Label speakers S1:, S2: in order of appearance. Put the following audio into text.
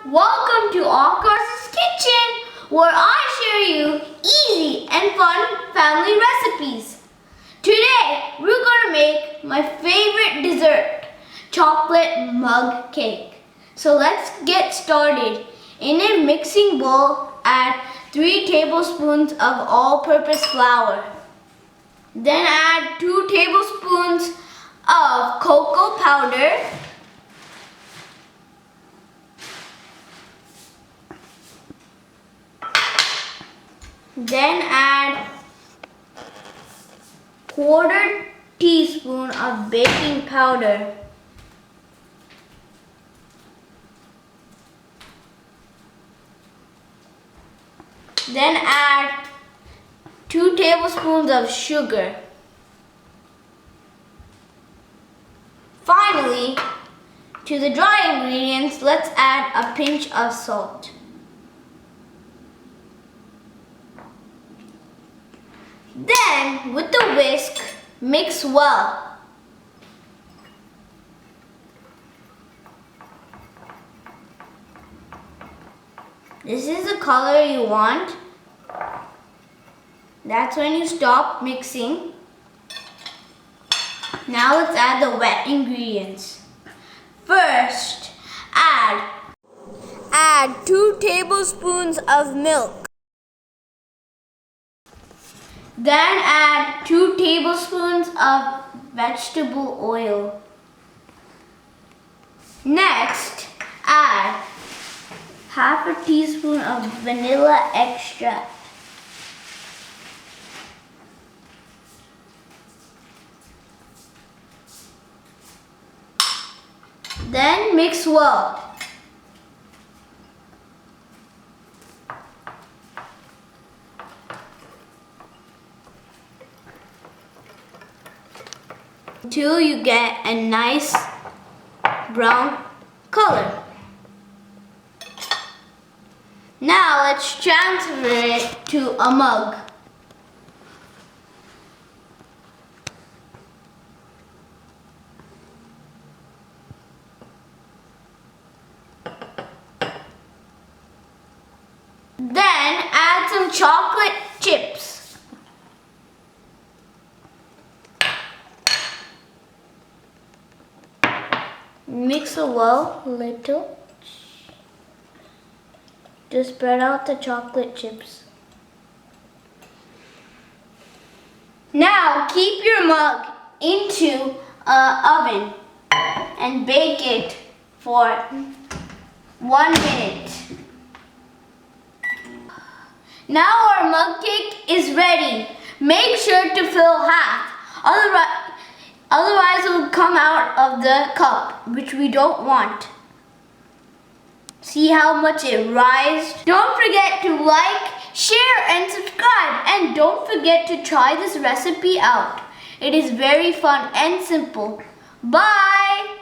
S1: welcome to Akar's Kitchen, where I share you easy and fun family recipes. Today, we're gonna make my favorite dessert, chocolate mug cake. So let's get started. In a mixing bowl, add 3 tablespoons of all-purpose flour. Then add 2 tablespoons of cocoa powder. Then add 1/4 teaspoon of baking powder. Then add 2 tablespoons of sugar. Finally, to the dry ingredients, let's add a pinch of salt. Then, with the whisk, mix well. This is the color you want. That's when you stop mixing. Now let's add the wet ingredients. First, add 2 tablespoons of milk. Then add 2 tablespoons of vegetable oil. Next, add 1/2 teaspoon of vanilla extract. Then mix well. Until you get a nice brown color. Now let's transfer it to a mug. Then add some chocolate chips. Mix it well a little to spread out the chocolate chips. Now keep your mug into an oven and bake it for 1 minute. Now our mug cake is ready. Make sure to fill half, otherwise it will come out of the cup, which we don't want. See how much it rises? Don't forget to like, share and subscribe, and don't forget to try this recipe out. It is very fun and simple. Bye!